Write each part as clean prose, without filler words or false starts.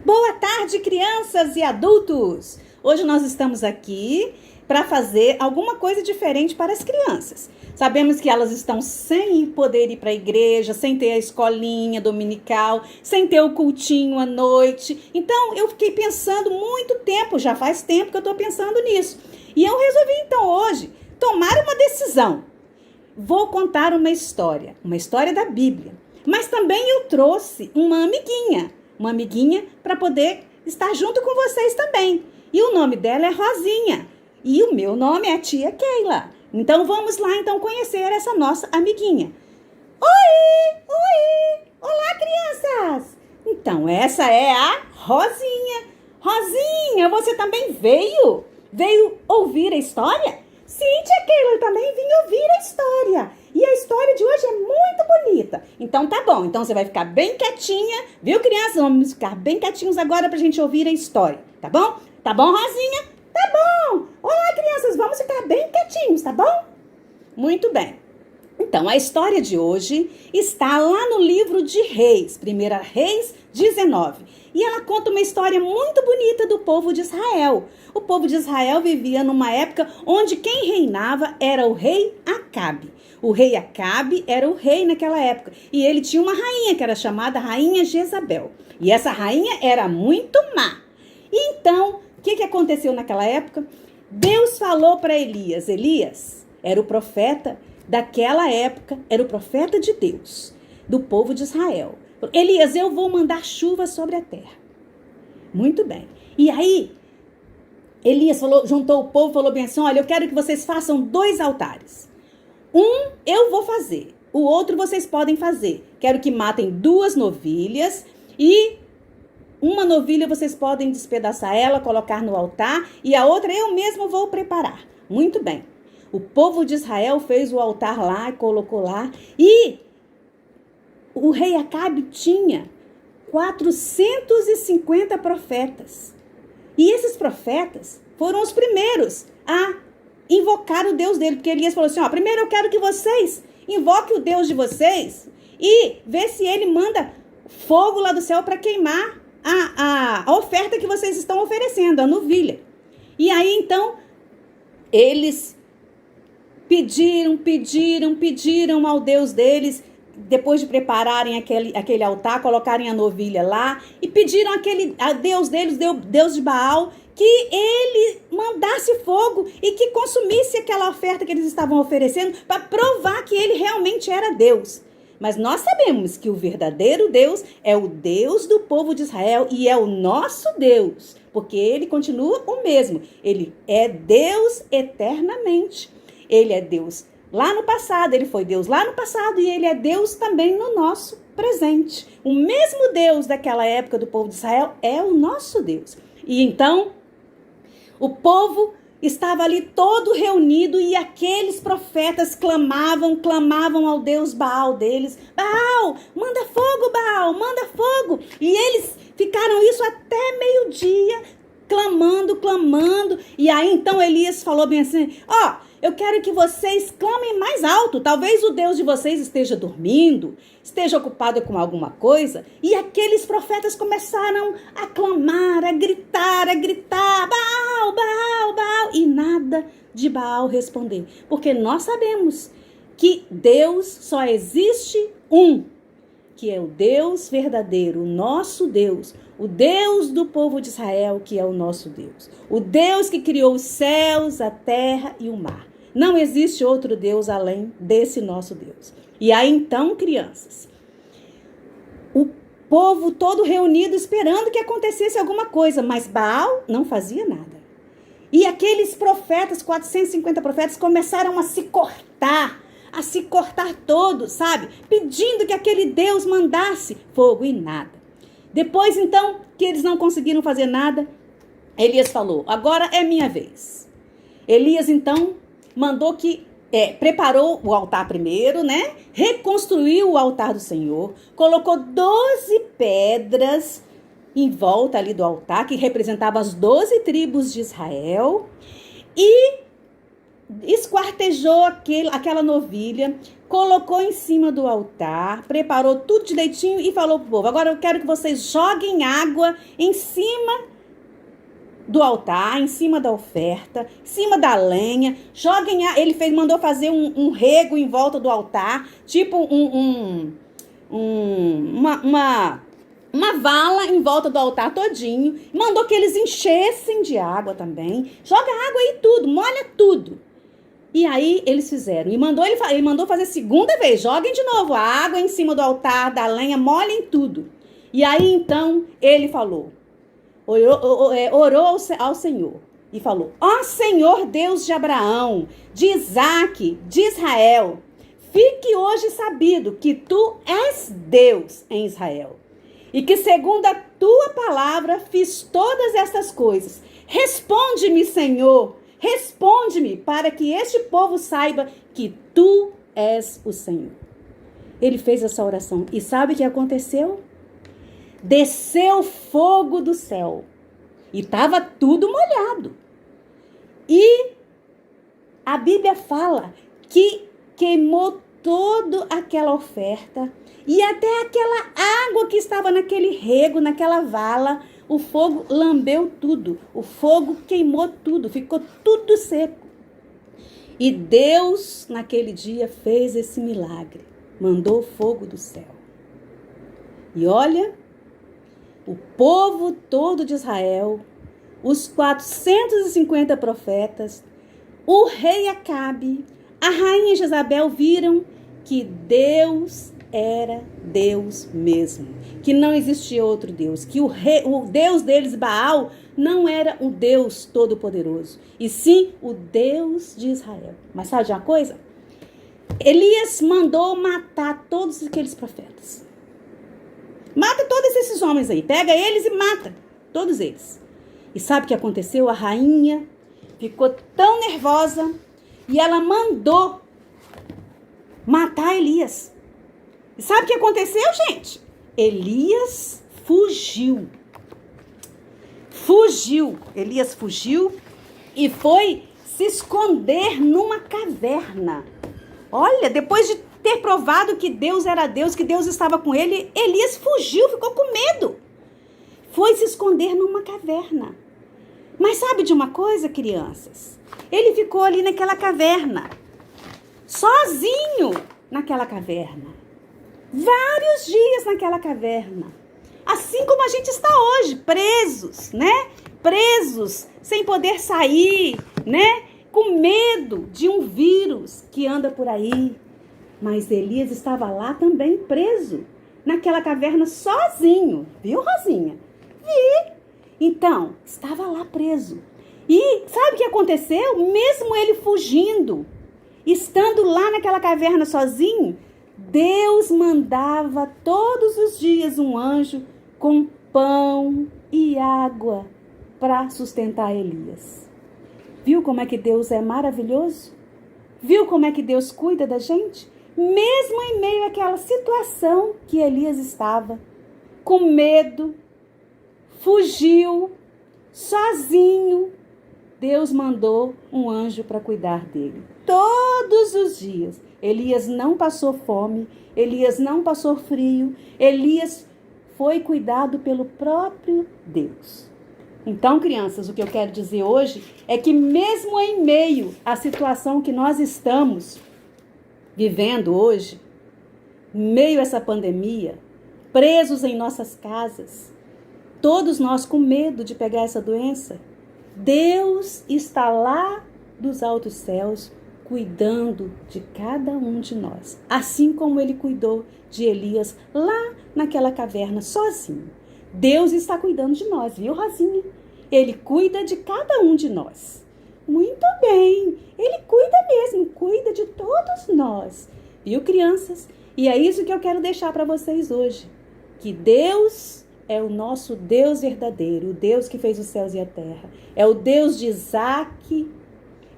Boa tarde, crianças e adultos! Hoje nós estamos aqui para fazer alguma coisa diferente para as crianças. Sabemos que elas estão sem poder ir para a igreja, sem ter a escolinha dominical, sem ter o cultinho à noite. Então, eu fiquei pensando muito tempo, já faz tempo que eu estou pensando nisso. E eu resolvi, então, hoje, tomar uma decisão. Vou contar uma história da Bíblia. Mas também eu trouxe uma amiguinha para poder estar junto com vocês também. E o nome dela é Rosinha. E o meu nome é Tia Keila. Então vamos lá conhecer essa nossa amiguinha. Oi! Olá, crianças! Então essa é a Rosinha. Rosinha, você também veio? Veio ouvir a história? Sim, Tia Keila, eu também vim ouvir a história. E a história de hoje é muito bonita. Então tá bom, então você vai ficar bem quietinha, viu, crianças? Vamos ficar bem quietinhos agora pra gente ouvir a história, tá bom? Tá bom, Rosinha? Tá bom! Olá, crianças, vamos ficar bem quietinhos, tá bom? Muito bem. Então, a história de hoje está lá no livro de Reis, 1 Reis 19. E ela conta uma história muito bonita do povo de Israel. O povo de Israel vivia numa época onde quem reinava era o rei Acabe. O rei Acabe era o rei naquela época. E ele tinha uma rainha que era chamada Rainha Jezabel. E essa rainha era muito má. E então, o que aconteceu naquela época? Deus falou para Elias. Elias era o profeta daquela época, era o profeta de Deus, do povo de Israel. Elias, eu vou mandar chuva sobre a terra. Muito bem. E aí, Elias juntou o povo e falou bem assim, olha, eu quero que vocês façam 2 altares. Um eu vou fazer, o outro vocês podem fazer. Quero que matem 2 novilhas e uma novilha vocês podem despedaçar ela, colocar no altar e a outra eu mesmo vou preparar. Muito bem. O povo de Israel fez o altar lá e colocou lá. E o rei Acabe tinha 450 profetas. E esses profetas foram os primeiros a invocar o Deus dele. Porque Elias falou assim, ó, primeiro eu quero que vocês invoquem o Deus de vocês e vê se ele manda fogo lá do céu para queimar a oferta que vocês estão oferecendo, a novilha. E aí, então, eles pediram ao Deus deles, depois de prepararem aquele altar, colocarem a novilha lá, e pediram a Deus deles, Deus de Baal, que ele mandasse fogo e que consumisse aquela oferta que eles estavam oferecendo para provar que ele realmente era Deus. Mas nós sabemos que o verdadeiro Deus é o Deus do povo de Israel e é o nosso Deus, porque ele continua o mesmo. Ele é Deus eternamente. Ele é Deus lá no passado, ele foi Deus lá no passado e ele é Deus também no nosso presente. O mesmo Deus daquela época do povo de Israel é o nosso Deus. E então, o povo estava ali todo reunido e aqueles profetas clamavam ao Deus Baal deles. Baal, manda fogo, Baal, manda fogo. E eles ficaram isso até meio-dia, clamando. E aí então Elias falou bem assim, ó, eu quero que vocês clamem mais alto. Talvez o Deus de vocês esteja dormindo, esteja ocupado com alguma coisa. E aqueles profetas começaram a clamar, a gritar, Baal, Baal, Baal. E nada de Baal responder. Porque nós sabemos que Deus só existe um, que é o Deus verdadeiro, o nosso Deus, o Deus do povo de Israel, que é o nosso Deus. O Deus que criou os céus, a terra e o mar. Não existe outro Deus além desse nosso Deus. E aí então, crianças, o povo todo reunido esperando que acontecesse alguma coisa, mas Baal não fazia nada. E aqueles profetas, 450 profetas, começaram a se cortar todos, sabe? Pedindo que aquele Deus mandasse fogo e nada. Depois, então, que eles não conseguiram fazer nada, Elias falou, agora é minha vez. Elias, então, mandou que, preparou o altar primeiro, né? Reconstruiu o altar do Senhor, colocou 12 pedras em volta ali do altar, que representava as 12 tribos de Israel, e esquartejou aquela novilha, colocou em cima do altar, preparou tudo direitinho e falou pro povo: agora eu quero que vocês joguem água em cima do altar, em cima da oferta, em cima da lenha. Ele mandou fazer um rego em volta do altar, tipo uma vala em volta do altar todinho. Mandou que eles enchessem de água também. Joga água aí tudo, molha tudo. E aí eles fizeram. E ele mandou fazer segunda vez. Joguem de novo a água em cima do altar, da lenha, molhem tudo. E aí então ele falou, orou ao Senhor e falou: ó Senhor Deus de Abraão, de Isaque, de Israel, fique hoje sabido que tu és Deus em Israel, e que segundo a tua palavra fiz todas estas coisas. Responde-me, Senhor, responde-me, para que este povo saiba que tu és o Senhor. Ele fez essa oração. E sabe o que aconteceu? Desceu fogo do céu. E estava tudo molhado. E a Bíblia fala que queimou toda aquela oferta. E até aquela água que estava naquele rego, naquela vala, o fogo lambeu tudo. O fogo queimou tudo. Ficou tudo seco. E Deus, naquele dia, fez esse milagre. Mandou fogo do céu. E olha, o povo todo de Israel, os 450 profetas, o rei Acabe, a rainha Jezabel viram que Deus era Deus mesmo, que não existia outro Deus, que o Deus deles, Baal, não era o Deus todo-poderoso, e sim o Deus de Israel. Mas sabe de uma coisa? Elias mandou matar todos aqueles profetas. Mata todos esses homens aí. Pega eles e mata todos eles. E sabe o que aconteceu? A rainha ficou tão nervosa e ela mandou matar Elias. E sabe o que aconteceu, gente? Elias fugiu. Elias fugiu e foi se esconder numa caverna. Olha, depois de ter provado que Deus era Deus, que Deus estava com ele, Elias fugiu, ficou com medo. Foi se esconder numa caverna. Mas sabe de uma coisa, crianças? Ele ficou ali naquela caverna, sozinho naquela caverna. Vários dias naquela caverna. Assim como a gente está hoje, presos, né? Presos, sem poder sair, né? Com medo de um vírus que anda por aí. Mas Elias estava lá também preso, naquela caverna sozinho. Viu, Rosinha? Vi. Então, estava lá preso. E sabe o que aconteceu? Mesmo ele fugindo, estando lá naquela caverna sozinho, Deus mandava todos os dias um anjo com pão e água para sustentar Elias. Viu como é que Deus é maravilhoso? Viu como é que Deus cuida da gente? Mesmo em meio àquela situação que Elias estava, com medo, fugiu, sozinho, Deus mandou um anjo para cuidar dele. Todos os dias. Elias não passou fome, Elias não passou frio, Elias foi cuidado pelo próprio Deus. Então, crianças, o que eu quero dizer hoje é que mesmo em meio à situação que nós estamos vivendo hoje, em meio a essa pandemia, presos em nossas casas, todos nós com medo de pegar essa doença, Deus está lá dos altos céus cuidando de cada um de nós, assim como ele cuidou de Elias lá naquela caverna sozinho. Deus está cuidando de nós, viu, Rosinha? Ele cuida de cada um de nós. Muito bem, ele cuida mesmo, cuida de todos nós, viu, crianças? E é isso que eu quero deixar para vocês hoje, que Deus é o nosso Deus verdadeiro, o Deus que fez os céus e a terra, é o Deus de Isaque,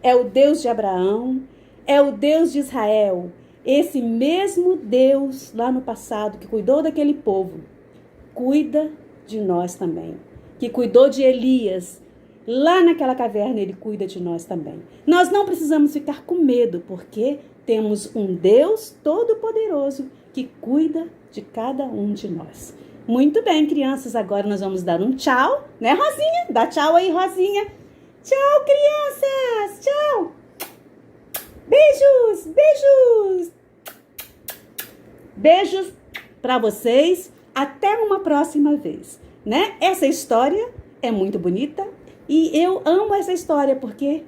é o Deus de Abraão, é o Deus de Israel, esse mesmo Deus lá no passado que cuidou daquele povo, cuida de nós também, que cuidou de Elias lá naquela caverna Ele cuida de nós também. Nós não precisamos ficar com medo, porque temos um Deus todo-poderoso que cuida de cada um de nós. Muito bem, crianças, agora nós vamos dar um tchau, né, Rosinha? Dá tchau aí, Rosinha. Tchau, crianças! Tchau! Beijos! Beijos! Beijos para vocês. Até uma próxima vez, né? Essa história é muito bonita e eu amo essa história porque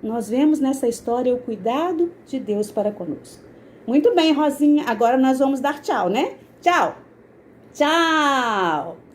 nós vemos nessa história o cuidado de Deus para conosco. Muito bem, Rosinha. Agora nós vamos dar tchau, né? Tchau! Tchau!